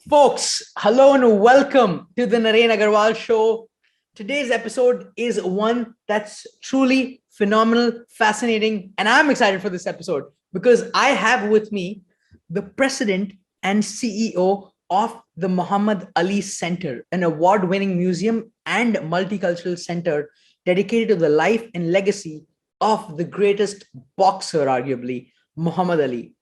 Folks, hello and welcome to the Naren Agarwal Show. Today's episode is one that's truly phenomenal, fascinating, and I'm excited for this episode because I have with me the president and CEO of the Muhammad Ali Center, an award-winning museum and multicultural center dedicated to the life and legacy of the greatest boxer, arguably, Muhammad Ali.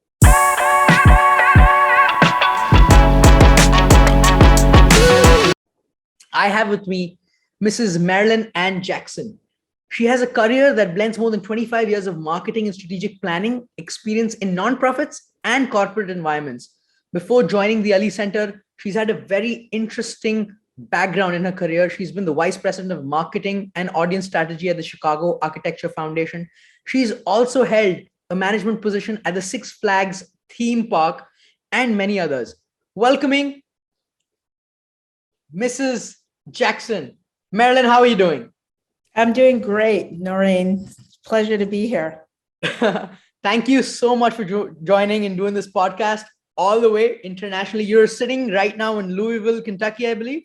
I have with me Mrs. Marilyn Jackson. She has a career that blends more than 25 years of marketing and strategic planning, experience in nonprofits and corporate environments. Before joining the Ali Center, she's had a very interesting background in her career. She's been the vice president of marketing and audience strategy at the Chicago Architecture Foundation. She's also held a management position at the Six Flags theme park and many others. Welcoming Mrs. Jackson. Marilyn, how are you doing? I'm doing great, Naren. Pleasure to be here. Thank you so much for joining and doing this podcast all the way internationally. You're sitting right now in Louisville, Kentucky, I believe.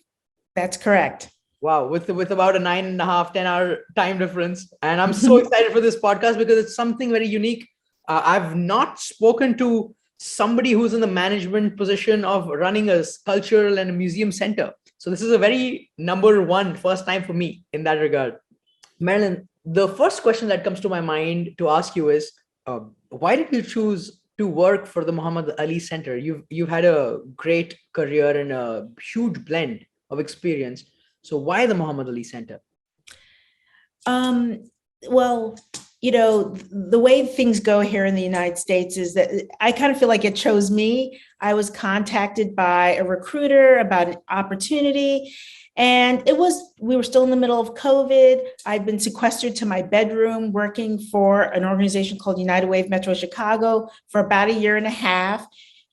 That's correct. Wow, with about a 9.5, 10-hour time difference. And I'm so excited for this podcast because it's something very unique. I've not spoken to somebody who's in the management position of running a cultural and a museum center. So this is a very first time for me in that regard. Marilyn, the first question that comes to my mind to ask you is, why did you choose to work for the Muhammad Ali Center? You've had a great career and a huge blend of experience. So why the Muhammad Ali Center? Well, the way things go here in the United States is that I kind of feel like it chose me. I was contacted by a recruiter about an opportunity, and we were still in the middle of COVID. I'd been sequestered to my bedroom working for an organization called United Wave Metro Chicago for about a year and a half.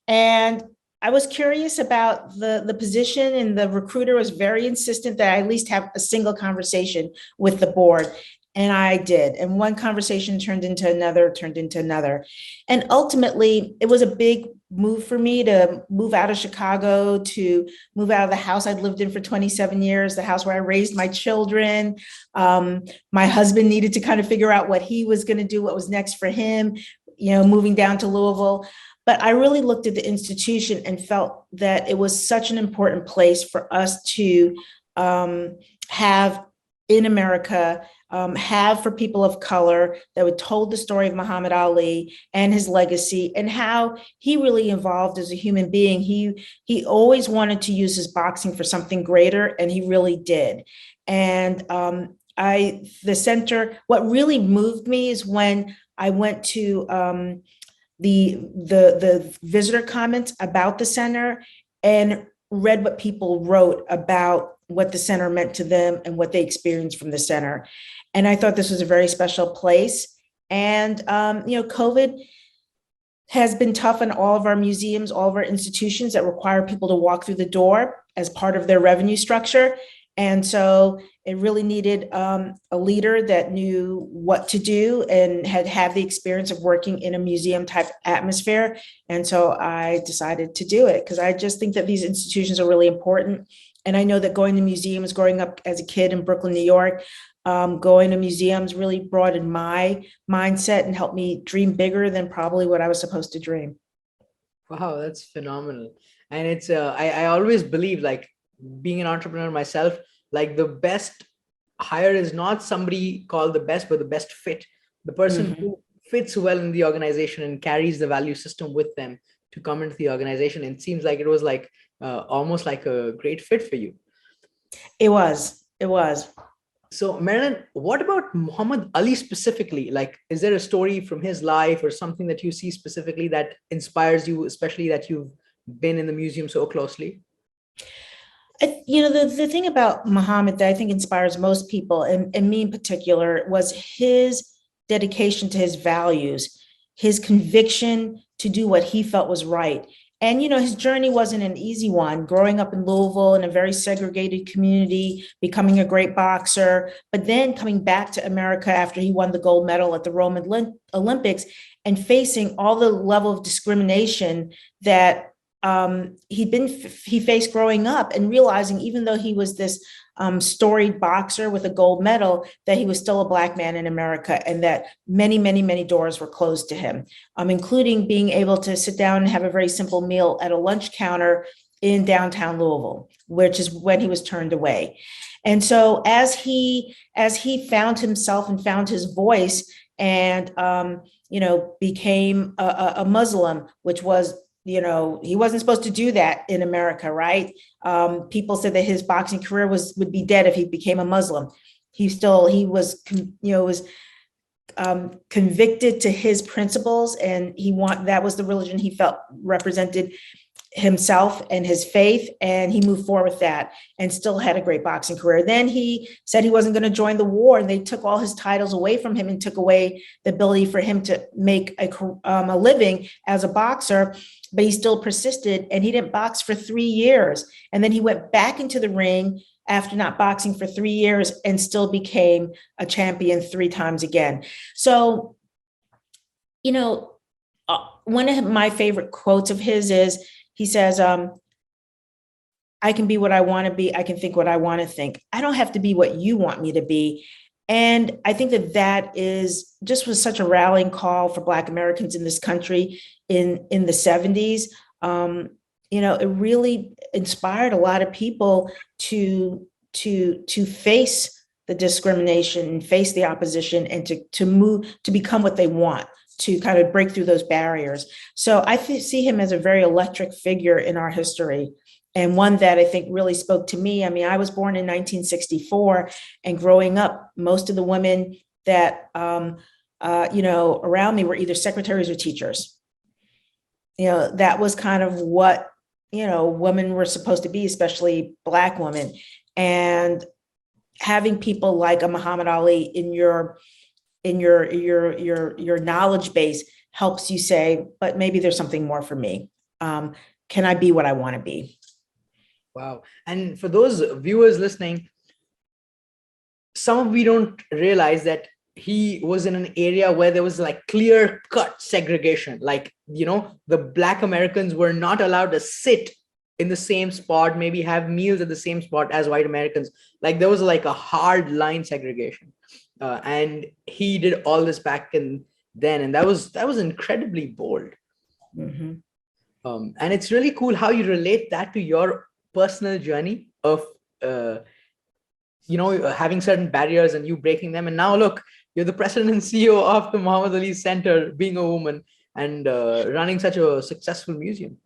And I was curious about the position, and the recruiter was very insistent that I at least have a single conversation with the board. And I did. And one conversation turned into another. And ultimately, it was a big move for me to move out of Chicago, to move out of the house I'd lived in for 27 years, the house where I raised my children. My husband needed to kind of figure out what he was going to do, what was next for him, moving down to Louisville. But I really looked at the institution and felt that it was such an important place for us to have in America, have for people of color that would told the story of Muhammad Ali and his legacy and how he really evolved as a human being. He always wanted to use his boxing for something greater, and he really did. And the center, what really moved me is when I went to the visitor comments about the center and read what people wrote about what the center meant to them and what they experienced from the center. And I thought this was a very special place. And, COVID has been tough on all of our museums, all of our institutions that require people to walk through the door as part of their revenue structure. And so it really needed a leader that knew what to do and had the experience of working in a museum type atmosphere. And so I decided to do it because I just think that these institutions are really important. And I know that going to museums, growing up as a kid in Brooklyn, New York, going to museums really broadened my mindset and helped me dream bigger than probably what I was supposed to dream. Wow, that's phenomenal. And it's, I always believe, like, being an entrepreneur myself, like the best hire is not somebody called the best, but the best fit. The person who fits well in the organization and carries the value system with them to come into the organization. And it seems like it was like almost like a great fit for you. It was. So Marilyn, what about Muhammad Ali specifically? Like, is there a story from his life or something that you see specifically that inspires you, especially that you've been in the museum so closely? The thing about Muhammad that I think inspires most people, and me in particular, was his dedication to his values, his conviction to do what he felt was right. And, his journey wasn't an easy one, growing up in Louisville in a very segregated community, becoming a great boxer, but then coming back to America after he won the gold medal at the Roman Olympics and facing all the level of discrimination that he faced growing up, and realizing even though he was this storied boxer with a gold medal, that he was still a Black man in America, and that many, many, many doors were closed to him, including being able to sit down and have a very simple meal at a lunch counter in downtown Louisville, which is when he was turned away. And so as he found himself and found his voice, and became a Muslim, which was, he wasn't supposed to do that in America, right? People said that his boxing career would be dead if he became a Muslim. He was convicted to his principles, and that was the religion he felt represented himself and his faith, and he moved forward with that and still had a great boxing career. Then he said he wasn't going to join the war, and they took all his titles away from him and took away the ability for him to make a living as a boxer, but he still persisted, and he didn't box for 3 years. And then he went back into the ring after not boxing for 3 years and still became a champion 3 times again. So, one of my favorite quotes of his is, he says, I can be what I want to be. I can think what I want to think. I don't have to be what you want me to be. And I think that was such a rallying call for Black Americans in this country in the 70s. It really inspired a lot of people to face the discrimination and face the opposition, and to move, to become what they want, to kind of break through those barriers. So I see him as a very electric figure in our history, and one that I think really spoke to me. I mean, I was born in 1964, and growing up, most of the women that, around me were either secretaries or teachers. That was kind of what, women were supposed to be, especially Black women. And having people like a Muhammad Ali in your knowledge base helps you say, but maybe there's something more for me. Can I be what I want to be? Wow. And for those viewers listening, some of we don't realize that he was in an area where there was like clear cut segregation. Like, the Black Americans were not allowed to sit in the same spot, maybe have meals at the same spot as white Americans. Like, there was like a hard line segregation. And he did all this back then, and that was incredibly bold. Mm-hmm. And it's really cool how you relate that to your personal journey of having certain barriers and you breaking them. And now look, you're the president and CEO of the Muhammad Ali Center, being a woman, and running such a successful museum.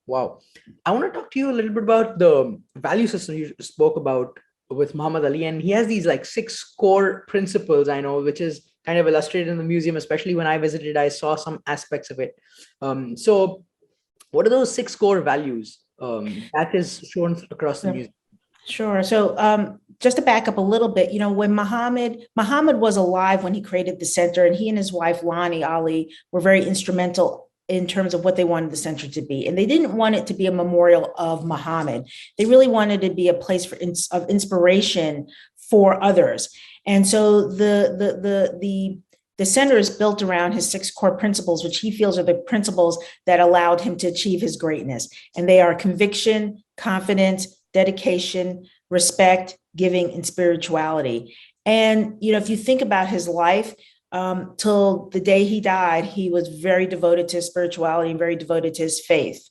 Wow. I want to talk to you a little bit about the value system you spoke about with Muhammad Ali. And he has these like 6 core principles, I know, which is kind of illustrated in the museum. Especially when I visited, I saw some aspects of it. So what are those 6 core values that is shown across the museum? Sure. So just to back up a little bit, when Muhammad was alive when he created the center, and he and his wife, Lonnie Ali, were very instrumental in terms of what they wanted the center to be. And they didn't want it to be a memorial of Muhammad. They really wanted to be a place of inspiration for others. And so the center is built around his 6 core principles, which he feels are the principles that allowed him to achieve his greatness. And they are conviction, confidence, dedication, respect, giving, and spirituality. And, if you think about his life, till the day he died, he was very devoted to spirituality and very devoted to his faith.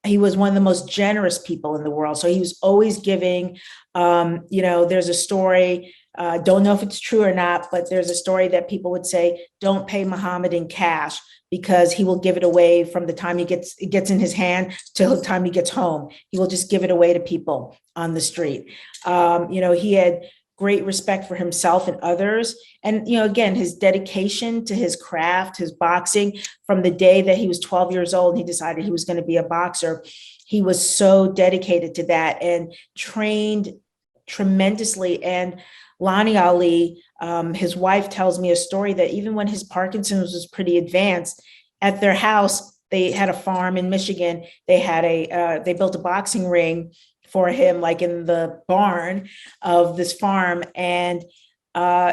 He was one of the most generous people in the world. So he was always giving. There's a story, don't know if it's true or not, but there's a story that people would say, don't pay Muhammad in cash, because he will give it away from the time it gets in his hand till the time he gets home. He will just give it away to people on the street. He had great respect for himself and others. And, again, his dedication to his craft, his boxing, from the day that he was 12 years old, and he decided he was going to be a boxer. He was so dedicated to that and trained tremendously. And Lonnie Ali, his wife, tells me a story that even when his Parkinson's was pretty advanced, at their house, they had a farm in Michigan. They built a boxing ring for him, like in the barn of this farm. And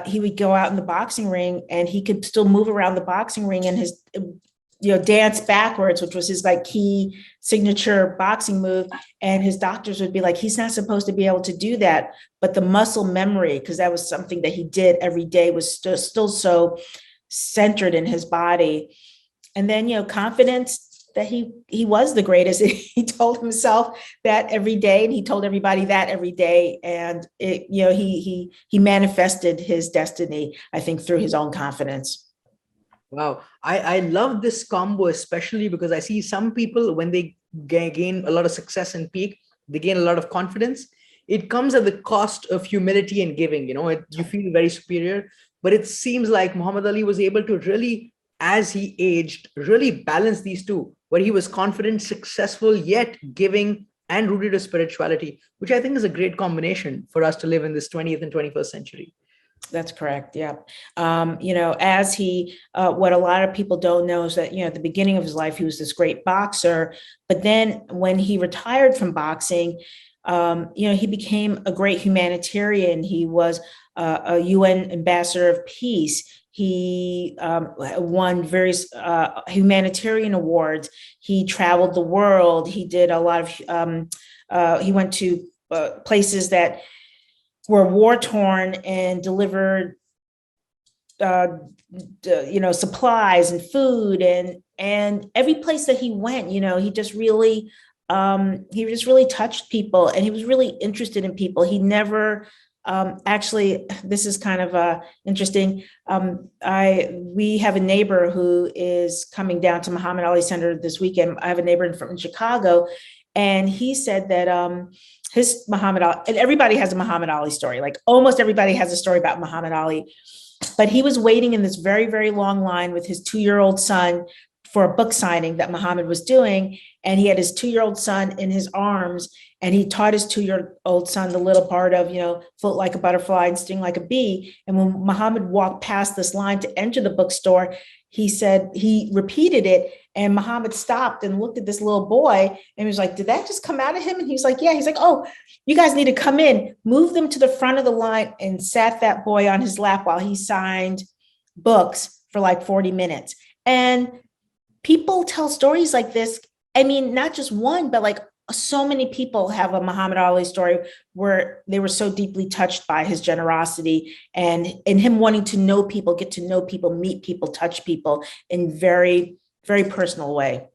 he would go out in the boxing ring, and he could still move around the boxing ring, and dance backwards, which was his like key signature boxing move. And his doctors would be like, he's not supposed to be able to do that. But the muscle memory, because that was something that he did every day, was still so centered in his body. And then, confidence that he was the greatest. He told himself that every day, and he told everybody that every day. And he manifested his destiny, I think, through his own confidence. Wow. I love this combo, especially because I see some people, when they gain a lot of success and peak, they gain a lot of confidence. It comes at the cost of humility and giving, you feel very superior. But it seems like Muhammad Ali was able to really, as he aged, really balance these two, where he was confident, successful, yet giving and rooted in spirituality, which I think is a great combination for us to live in this 20th and 21st century. That's correct. Yeah. As what a lot of people don't know is that, at the beginning of his life, he was this great boxer. But then when he retired from boxing, he became a great humanitarian. He was a UN ambassador of peace. He won various humanitarian awards. He traveled the world. He did a lot of, he went to places that were war torn and delivered, supplies and food, and every place that he went, he just really touched people, and he was really interested in people. He never, actually, this is kind of interesting. We have a neighbor who is coming down to Muhammad Ali Center this weekend. I have a neighbor in Chicago, and he said that his Muhammad Ali, and everybody has a Muhammad Ali story. Like almost everybody has a story about Muhammad Ali, but he was waiting in this very, very long line with his 2-year-old son for a book signing that Muhammad was doing. And he had his 2-year-old son in his arms, and he taught his 2-year-old son the little part of, float like a butterfly and sting like a bee. And when Muhammad walked past this line to enter the bookstore, he said, he repeated it, and Muhammad stopped and looked at this little boy and he was like, did that just come out of him? And he's like, yeah. He's like, oh, you guys need to come in, move them to the front of the line, and sat that boy on his lap while he signed books for like 40 minutes. And people tell stories like this. I mean, not just one, but like so many people have a Muhammad Ali story where they were so deeply touched by his generosity and him wanting to know people, get to know people, meet people, touch people in very, very personal way.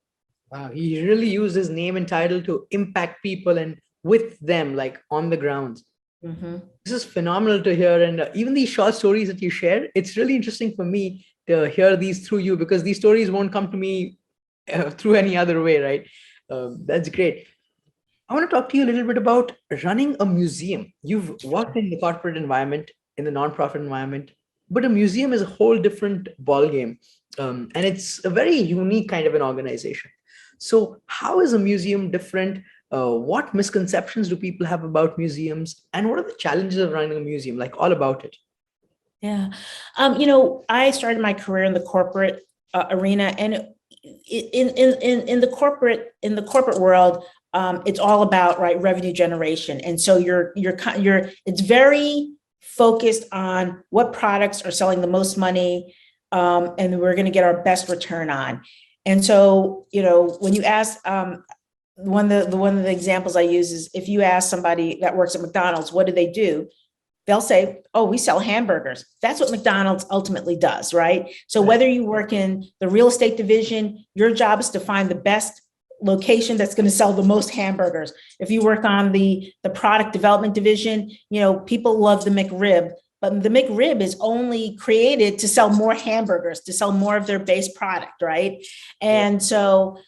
Wow, he really used his name and title to impact people and with them, like on the ground. Mm-hmm. This is phenomenal to hear. And even these short stories that you share, it's really interesting for me to hear these through you, because these stories won't come to me through any other way, right? That's great. I want to talk to you a little bit about running a museum. You've worked in the corporate environment, in the nonprofit environment, but a museum is a whole different ballgame. And it's a very unique kind of an organization. So how is a museum different? What misconceptions do people have about museums? And what are the challenges of running a museum? Like all about it. Yeah. I started my career in the corporate arena, and in the corporate world, it's all about revenue generation, and so it's very focused on what products are selling the most money, and we're going to get our best return on. And so when you ask, one of the examples I use is, if you ask somebody that works at McDonald's, what do they do? They'll say, oh, we sell hamburgers. That's what McDonald's ultimately does, right? So whether you work in the real estate division, your job is to find the best location that's going to sell the most hamburgers. If you work on the product development division, people love the McRib, but the McRib is only created to sell more hamburgers, to sell more of their base product, right? And so,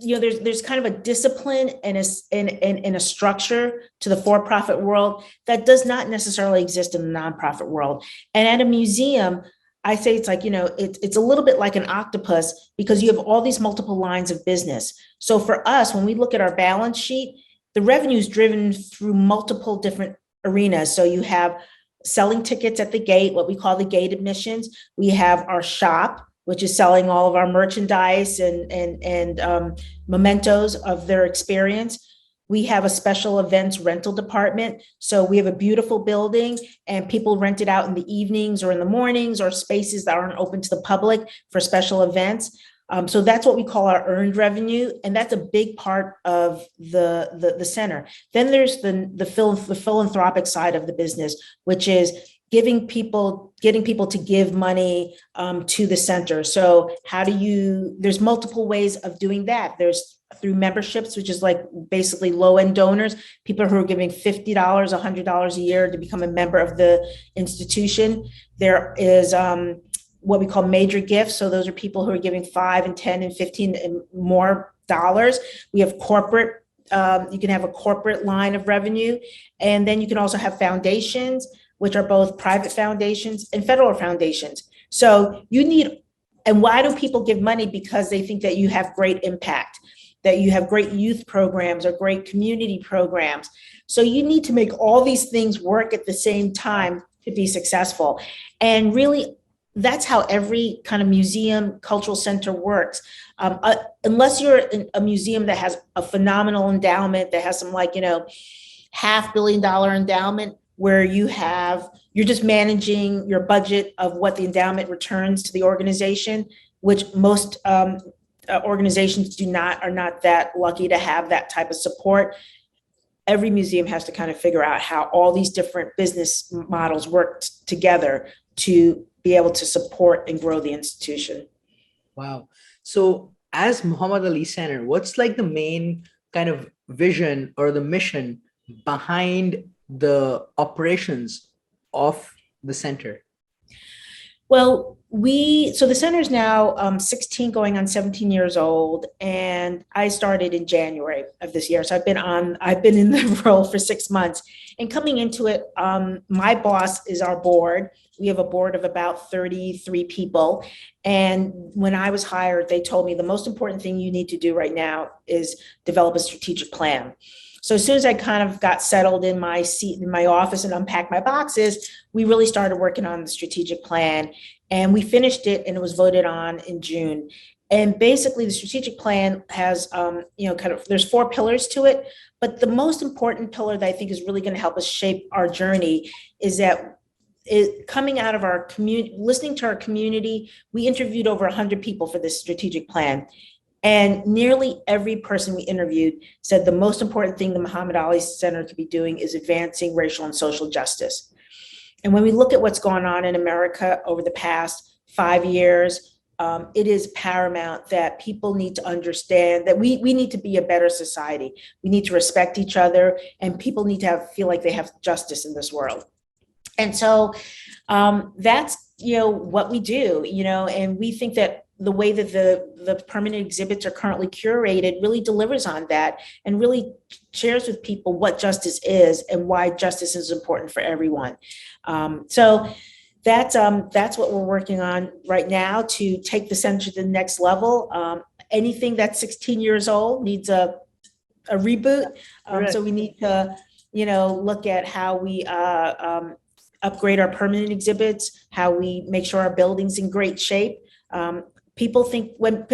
there's kind of a discipline and a structure to the for-profit world that does not necessarily exist in the nonprofit world. And at a museum, I say it's like, it's a little bit like an octopus, because you have all these multiple lines of business. So for us, when we look at our balance sheet, the revenue is driven through multiple different arenas. So you have selling tickets at the gate, what we call the gate admissions. We have our shop, which is selling all of our merchandise and mementos of their experience. We have a special events rental department. So we have a beautiful building and people rent it out in the evenings or in the mornings, or spaces that aren't open to the public for special events. So that's what we call our earned revenue. And that's a big part of the center. Then there's the philanthropic side of the business, which is getting people to give money to the center. So there's multiple ways of doing that. There's through memberships, which is like basically low-end donors, people who are giving $50, $100 a year to become a member of the institution. There is what we call major gifts. So those are people who are giving 5 and 10 and 15 and more dollars. We have corporate, you can have a corporate line of revenue. And then you can also have foundations, which are both private foundations and federal foundations. So and why do people give money? Because they think that you have great impact, that you have great youth programs or great community programs. So you need to make all these things work at the same time to be successful. And really, that's how every kind of museum, cultural center works. Unless you're a museum that has a phenomenal endowment, that has some $500 million endowment, where you're just managing your budget of what the endowment returns to the organization, which most organizations are not that lucky to have that type of support. Every museum has to kind of figure out how all these different business models work together to be able to support and grow the institution. Wow. So as Muhammad Ali Center, what's like the main kind of vision or the mission behind the operations of the center? Well, so the center is now 16 going on 17 years old, and I started in January of this year. So I've been in the role for 6 months, and coming into it, my boss is our board. We have a board of about 33 people. And when I was hired, they told me the most important thing you need to do right now is develop a strategic plan. So as soon as I kind of got settled in my seat in my office and unpacked my boxes, we really started working on the strategic plan, and we finished it, and it was voted on in June. And basically the strategic plan has, there's 4 pillars to it, but the most important pillar that I think is really going to help us shape our journey is that coming out of our community, listening to our community. We interviewed over 100 people for this strategic plan. And nearly every person we interviewed said the most important thing the Muhammad Ali Center could be doing is advancing racial and social justice. And when we look at what's gone on in America over the past 5 years, it is paramount that people need to understand that we need to be a better society. We need to respect each other, and people need to feel like they have justice in this world. And so that's what we do, and we think that the way that the permanent exhibits are currently curated really delivers on that and really shares with people what justice is and why justice is important for everyone. So that's what we're working on right now to take the center to the next level. Anything that's 16 years old needs a reboot. So we need to, look at how we upgrade our permanent exhibits, how we make sure our building's in great shape. People think when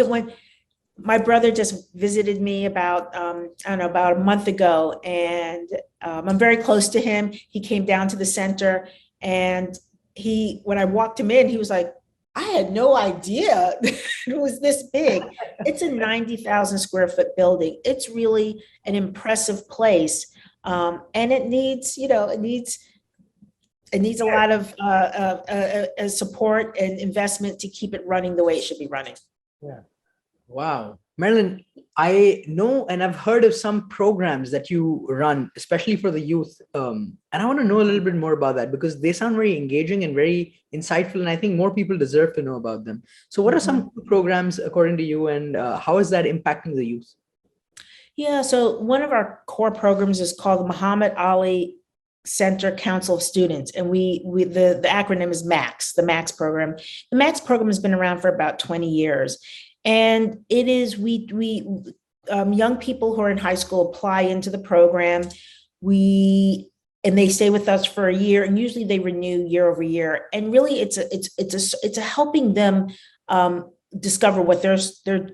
my brother just visited me about a month ago, and I'm very close to him. He came down to the center, and when I walked him in, he was like, I had no idea it was this big. It's a 90,000 square foot building. It's really an impressive place. And it needs a lot of support and investment to keep it running the way it should be running. Yeah. Wow. Marilyn, I know and I've heard of some programs that you run, especially for the youth. And I want to know a little bit more about that because they sound very engaging and very insightful. And I think more people deserve to know about them. So what are some programs according to you, and how is that impacting the youth? Yeah, so one of our core programs is called the Muhammad Ali Center Council of Students, and the acronym is MAX, the MAX program. The MAX program has been around for about 20 years, and it is young people who are in high school apply into the program. And they stay with us for a year, and usually they renew year over year. And really, it's a helping them discover what their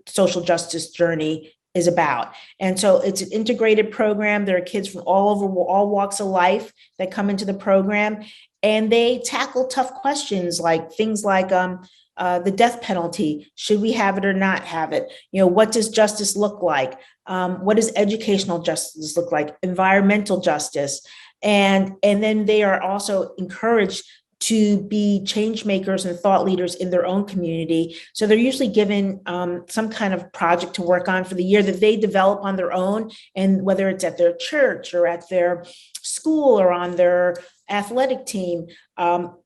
social justice journey is about. And so it's an integrated program. There are kids from all over, all walks of life that come into the program, and they tackle tough questions like things like the death penalty. Should we have it or not have it? What does justice look like? What does educational justice look like? Environmental justice. And then they are also encouraged to be change makers and thought leaders in their own community. So they're usually given some kind of project to work on for the year that they develop on their own. And whether it's at their church or at their school or on their athletic team,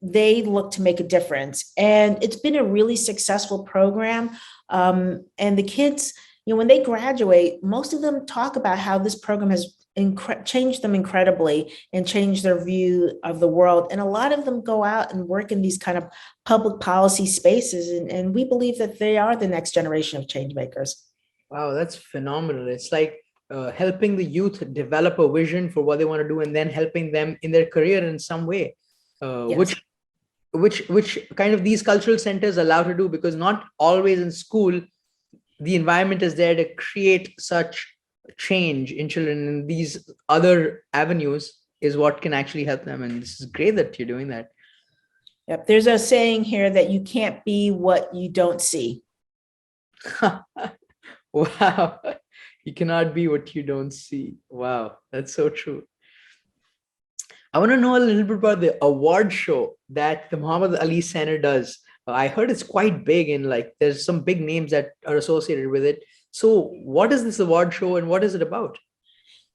they look to make a difference. And it's been a really successful program. And the kids, when they graduate, most of them talk about how this program has changed them incredibly and changed their view of the world. And a lot of them go out and work in these kind of public policy spaces. And we believe that they are the next generation of change makers. Wow, that's phenomenal. It's like helping the youth develop a vision for what they want to do and then helping them in their career in some way, Yes. which kind of these cultural centers allow to do, because not always in school, the environment is there to create such change in children, and these other avenues is what can actually help them. And this is great that you're doing that. Yep. There's a saying here that you can't be what you don't see. Wow. You cannot be what you don't see. Wow. That's so true. I want to know a little bit about the award show that the Muhammad Ali Center does. I heard it's quite big and like there's some big names that are associated with it. So what is this award show and what is it about?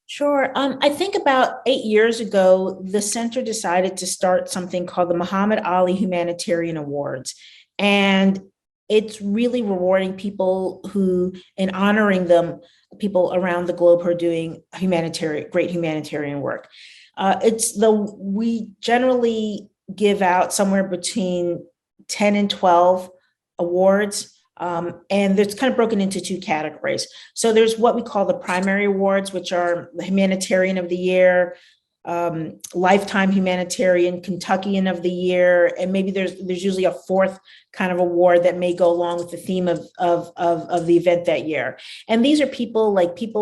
Sure. I think about 8 years ago, the center decided to start something called the Muhammad Ali Humanitarian Awards. And it's really rewarding people who, and honoring them, people around the globe who are doing great humanitarian work. We generally give out somewhere between 10 and 12 awards. And it's kind of broken into two categories. So there's what we call the primary awards, which are the Humanitarian of the Year, Lifetime Humanitarian, Kentuckian of the Year, and maybe there's usually a fourth kind of award that may go along with the theme of the event that year. And these are people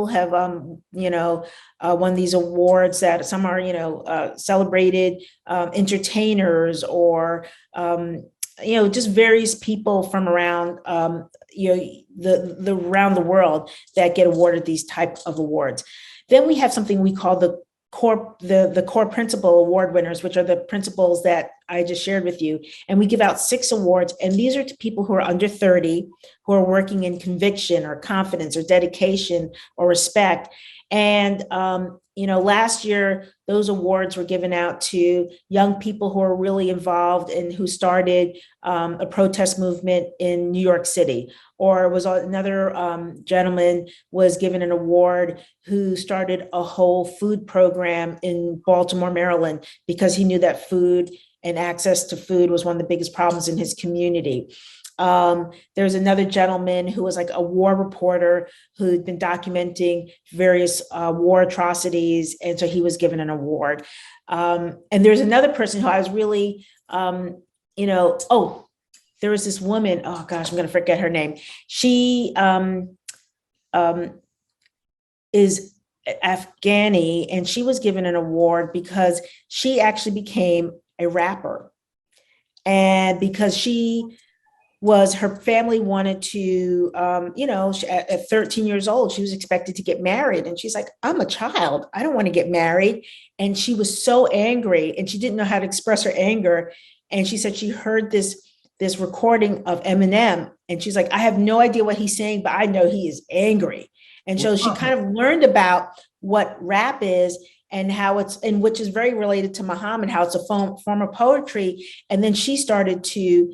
have won these awards that some are celebrated entertainers or just various people from around the around the world that get awarded these type of awards. Then we have something we call the core principal award winners, which are the principals that I just shared with you. And we give out 6 awards. And these are to people who are under 30, who are working in conviction or confidence or dedication or respect. And, last year, those awards were given out to young people who are really involved and who started a protest movement in New York City. Or was another gentleman was given an award who started a whole food program in Baltimore, Maryland, because he knew that food and access to food was one of the biggest problems in his community. There's another gentleman who was like a war reporter who'd been documenting various war atrocities. And so he was given an award. And there's another person who I was really, there was this woman, oh gosh, I'm going to forget her name. She is Afghani, and she was given an award because she actually became a rapper. And because her family wanted to, at 13 years old, she was expected to get married. And she's like, I'm a child. I don't want to get married. And she was so angry and she didn't know how to express her anger. And she said she heard this recording of Eminem. And she's like, I have no idea what he's saying, but I know he is angry. And so she kind of learned about what rap is and which is very related to Muhammad, how it's a form of poetry. And then she started to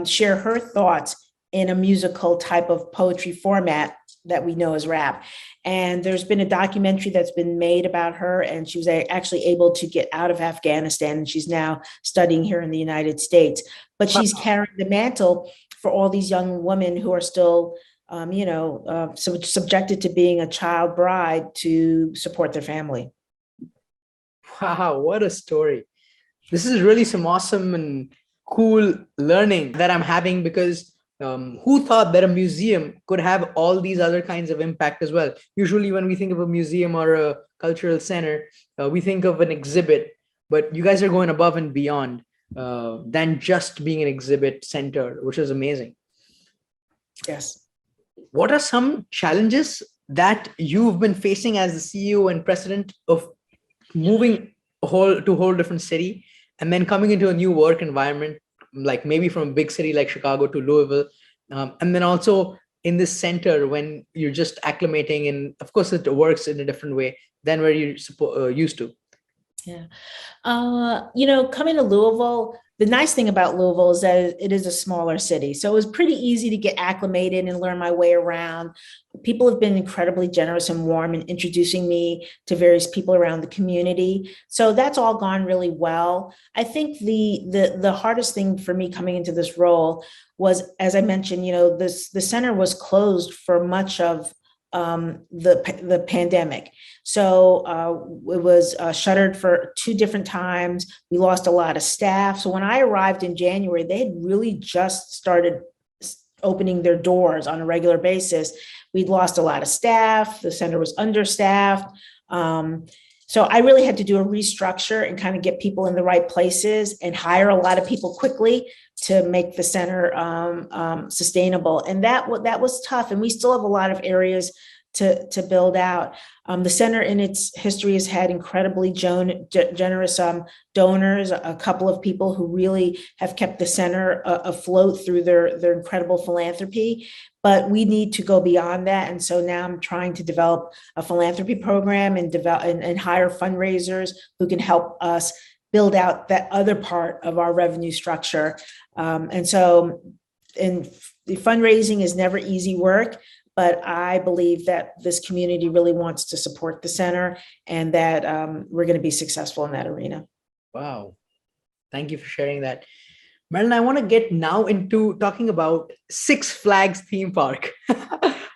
share her thoughts in a musical type of poetry format that we know as rap. And there's been a documentary that's been made about her, and she was actually able to get out of Afghanistan, and she's now studying here in the United States. But she's carrying the mantle for all these young women who are still, subjected to being a child bride to support their family. Wow, what a story. This is really some awesome and cool learning that I'm having, because who thought that a museum could have all these other kinds of impact as well? Usually, when we think of a museum or a cultural center, we think of an exhibit, but you guys are going above and beyond than just being an exhibit center, which is amazing. Yes. What are some challenges that you've been facing as the CEO and president of moving to a whole different city and then coming into a new work environment, like maybe from a big city like Chicago to Louisville, and then also in this center when you're just acclimating, and of course it works in a different way than where you're used to? Yeah. Coming to Louisville, the nice thing about Louisville is that it is a smaller city. So it was pretty easy to get acclimated and learn my way around. People have been incredibly generous and warm in introducing me to various people around the community. So that's all gone really well. I think the hardest thing for me coming into this role was, as I mentioned, the center was closed for much of the pandemic. So it was shuttered for 2 different times. We lost a lot of staff. So when I arrived in January, they had really just started opening their doors on a regular basis. We'd lost a lot of staff. The center was understaffed. So I really had to do a restructure and kind of get people in the right places and hire a lot of people quickly to make the center sustainable. And that was tough. And we still have a lot of areas to build out. The center in its history has had incredibly generous donors, a couple of people who really have kept the center afloat through their incredible philanthropy. But we need to go beyond that. And so now I'm trying to develop a philanthropy program and hire fundraisers who can help us build out that other part of our revenue structure. And the fundraising is never easy work, but I believe that this community really wants to support the center and that we're going to be successful in that arena. Wow. Thank you for sharing that. Marilyn, I want to get now into talking about Six Flags theme park.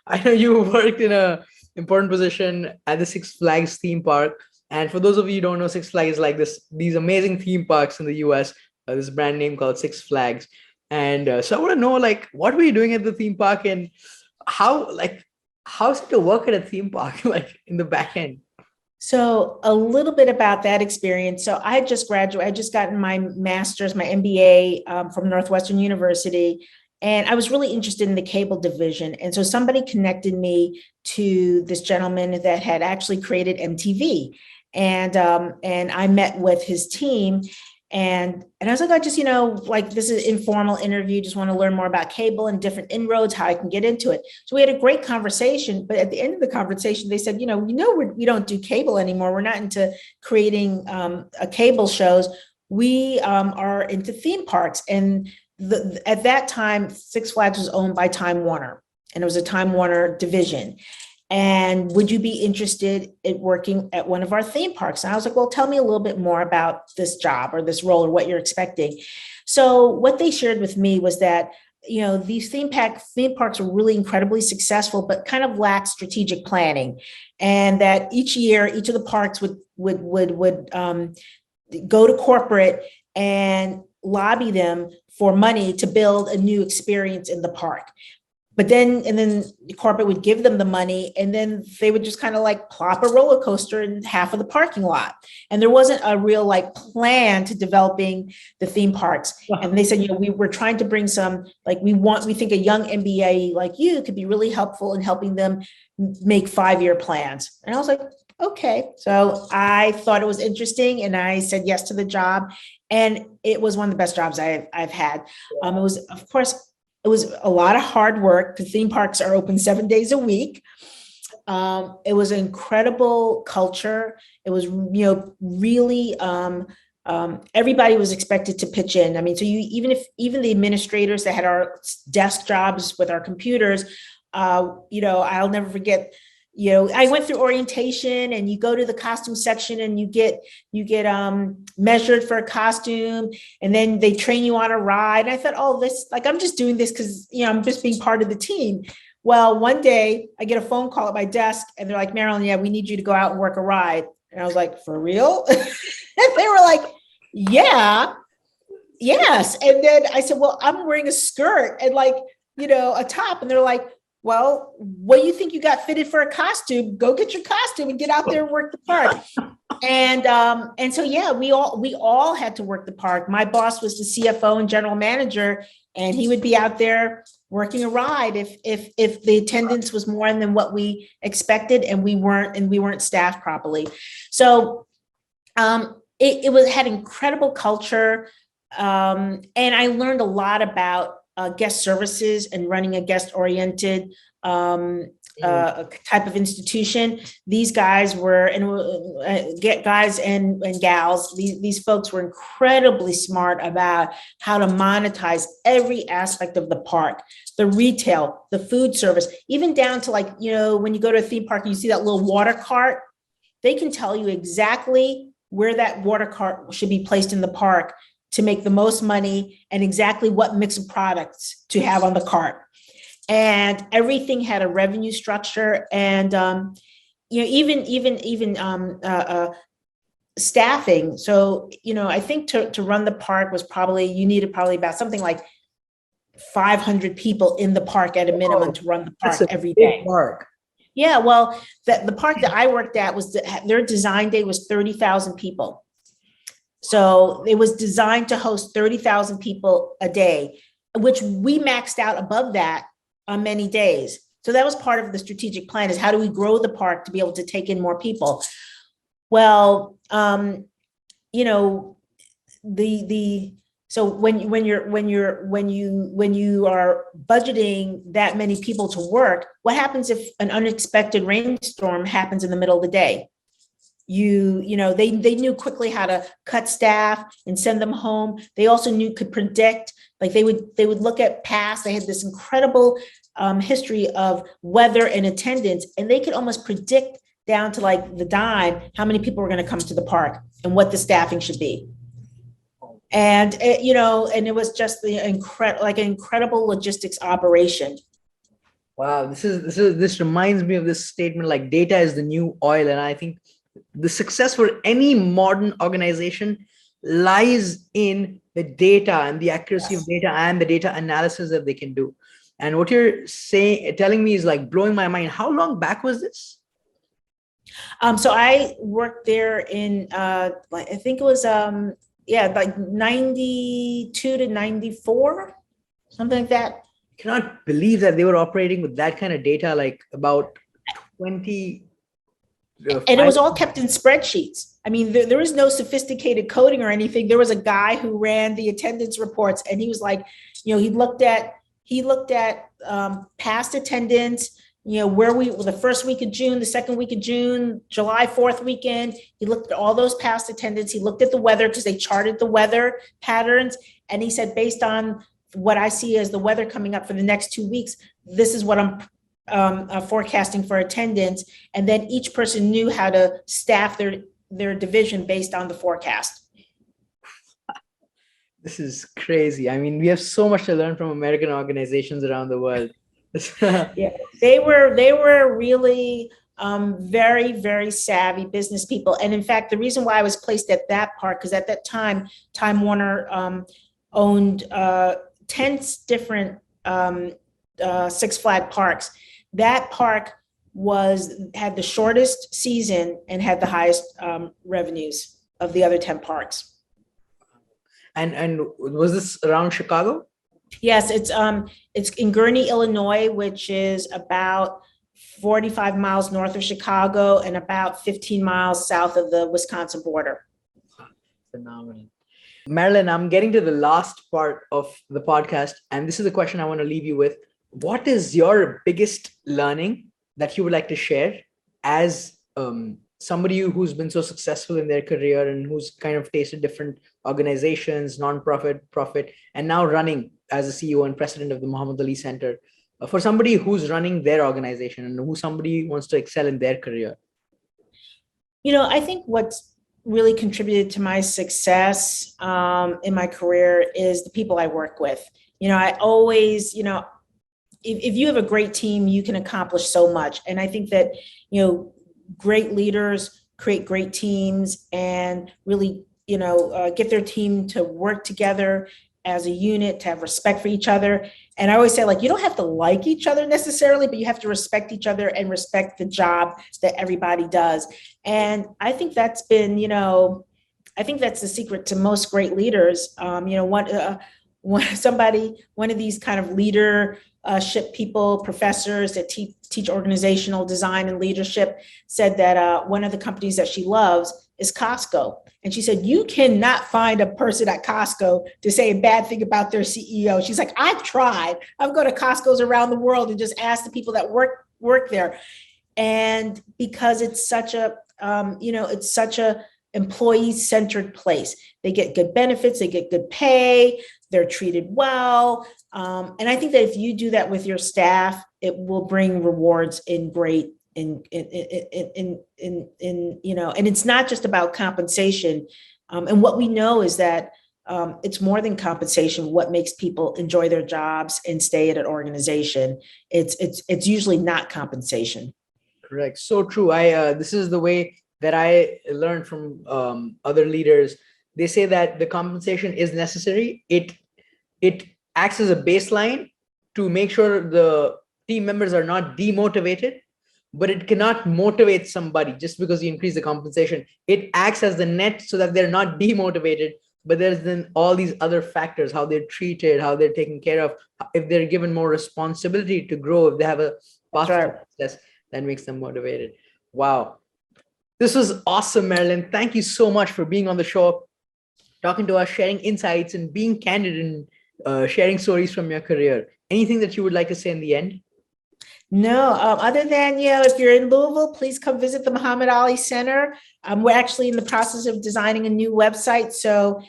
I know you worked in an important position at the Six Flags theme park. And for those of you who don't know, Six Flags is like these amazing theme parks in the US, this brand name called Six Flags. And so I want to know, like, what were you doing at the theme park and how's it to work at a theme park, like in the back end? So a little bit about that experience. So I had just graduated. I just gotten my master's, my MBA from Northwestern University. And I was really interested in the cable division. And so somebody connected me to this gentleman that had actually created MTV. And I met with his team. And I was like, I just, this is an informal interview, just want to learn more about cable and different inroads, how I can get into it. So we had a great conversation, but at the end of the conversation, they said, we don't do cable anymore. We're not into creating cable shows. We are into theme parks. And at that time, Six Flags was owned by Time Warner, and it was a Time Warner division. And would you be interested in working at one of our theme parks? And I was like, well, tell me a little bit more about this job or this role or what you're expecting. So what they shared with me was that, these theme parks were really incredibly successful, but kind of lacked strategic planning. And that each year, each of the parks would go to corporate and lobby them for money to build a new experience in the park. But then the corporate would give them the money, and then they would just kind of like plop a roller coaster in half of the parking lot. And there wasn't a real plan to developing the theme parks. Wow. And they said, we were trying to bring some, we think a young MBA like you could be really helpful in helping them make 5-year plans. And I was like, okay. So I thought it was interesting, and I said yes to the job. And it was one of the best jobs I've had. It was a lot of hard work. The theme parks are open 7 days a week. It was an incredible culture. It was, really, everybody was expected to pitch in. I mean, so even the administrators that had our desk jobs with our computers, I'll never forget. I went through orientation, and you go to the costume section and you get measured for a costume, and then they train you on a ride. And I thought, I'm just doing this because, I'm just being part of the team. Well, one day I get a phone call at my desk, and they're like, Marilyn, yeah, we need you to go out and work a ride. And I was like, for real? And they were like, yeah, yes. And then I said, well, I'm wearing a skirt, and a top, and they're like, well, what do you think you got fitted for a costume? Go get your costume and get out there and work the part. And so, yeah, we all had to work the park. My boss was the CFO and general manager, and he would be out there working a ride if the attendance was more than what we expected, and we weren't staffed properly. So it had incredible culture, and I learned a lot about guest services and running a guest-oriented type of institution. These guys were, and guys and gals, these folks were incredibly smart about how to monetize every aspect of the park, the retail, the food service, even down to like, when you go to a theme park and you see that little water cart, they can tell you exactly where that water cart should be placed in the park to make the most money, and exactly what mix of products to have on the cart. And everything had a revenue structure, and even staffing. So I think to run the park was you needed about something like 500 people in the park at a minimum to run the park every day. Park. Yeah, well, the park that I worked at their design day was 30,000 people. So it was designed to host 30,000 people a day, which we maxed out above that on many days. So that was part of the strategic plan, is how do we grow the park to be able to take in more people? Well, so when you are budgeting that many people to work, what happens if an unexpected rainstorm happens in the middle of the day? They knew quickly how to cut staff and send them home. They also could predict, like they would look at past. They had this incredible history of weather and attendance, and they could almost predict down to like the dime how many people were going to come to the park and what the staffing should be. And and it was just an incredible logistics operation. Wow, this reminds me of this statement, like data is the new oil, and I think the success for any modern organization lies in the data and the accuracy of data and the data analysis that they can do. And what you're telling me is like blowing my mind. How long back was this? So I worked there in, I think it was, like 92 to 94, something like that. I cannot believe that they were operating with that kind of data, like about 20. And it was all kept in spreadsheets. I mean, there was no sophisticated coding or anything. There was a guy who ran the attendance reports, and he was like, he looked at past attendance, the first week of June, the second week of June, July 4th weekend. He looked at all those past attendance. He looked at the weather, because they charted the weather patterns. And he said, based on what I see as the weather coming up for the next 2 weeks, this is what I'm forecasting for attendance. And then each person knew how to staff their division based on the forecast. This is crazy. I mean, we have so much to learn from American organizations around the world. Yeah, they were really very, very savvy business people. And in fact, the reason why I was placed at that park, because at that time, Time Warner owned 10 different Six Flags parks. That park had the shortest season and had the highest revenues of the other 10 parks. And was this around Chicago? Yes, it's in Gurnee, Illinois, which is about 45 miles north of Chicago and about 15 miles south of the Wisconsin border. Phenomenal. Marilyn, I'm getting to the last part of the podcast, and this is the question I want to leave you with. What is your biggest learning that you would like to share as somebody who's been so successful in their career and who's kind of tasted different organizations, nonprofit, profit, and now running as a CEO and president of the Muhammad Ali Center, for somebody who's running their organization and who somebody wants to excel in their career? I think what's really contributed to my success in my career is the people I work with. I always, if you have a great team, you can accomplish so much. And I think that, great leaders create great teams and really, get their team to work together as a unit, to have respect for each other. And I always say, like, you don't have to like each other necessarily, but you have to respect each other and respect the job that everybody does. And I think that's been, I think that's the secret to most great leaders. One of these kind of leadership people, professors that teach organizational design and leadership, said that one of the companies that she loves is Costco. And she said, you cannot find a person at Costco to say a bad thing about their CEO. She's like, I've tried. I've gone to Costco's around the world and just asked the people that work there. And because it's such a, it's such a employee-centered place. They get good benefits, they get good pay, they're treated well. And I think that if you do that with your staff, it will bring rewards in great, and it's not just about compensation. And what we know is that it's more than compensation. What makes people enjoy their jobs and stay at an organization? It's usually not compensation. Correct. So true. This is the way that I learned from other leaders. They say that the compensation is necessary. It acts as a baseline to make sure the team members are not demotivated, but it cannot motivate somebody just because you increase the compensation. It acts as the net so that they're not demotivated, but there's then all these other factors, how they're treated, how they're taken care of, if they're given more responsibility to grow, if they have a path to success, that makes them motivated. Wow. This was awesome, Marilyn. Thank you so much for being on the show, talking to us, sharing insights, and being candid and sharing stories from your career. Anything that you would like to say in the end? No, other than, if you're in Louisville, please come visit the Muhammad Ali Center. We're actually in the process of designing a new website. So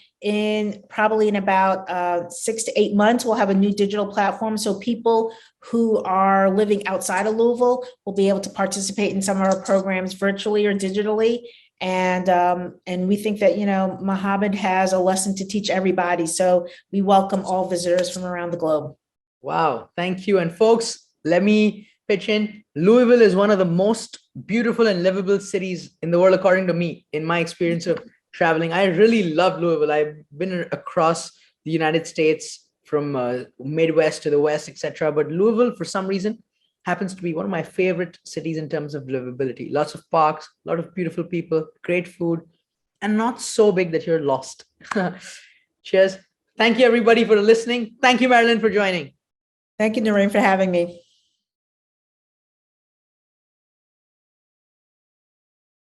probably in about 6 to 8 months, we'll have a new digital platform. So people who are living outside of Louisville will be able to participate in some of our programs virtually or digitally. And we think that, Muhammad has a lesson to teach everybody. So we welcome all visitors from around the globe. Wow. Thank you. And folks, let me pitch in. Louisville is one of the most beautiful and livable cities in the world, according to me, in my experience of traveling. I really love Louisville. I've been across the United States from Midwest to the West, etc. But Louisville, for some reason, happens to be one of my favorite cities in terms of livability. Lots of parks, a lot of beautiful people, great food, and not so big that you're lost. Cheers. Thank you, everybody, for listening. Thank you, Marilyn, for joining. Thank you, Naren, for having me.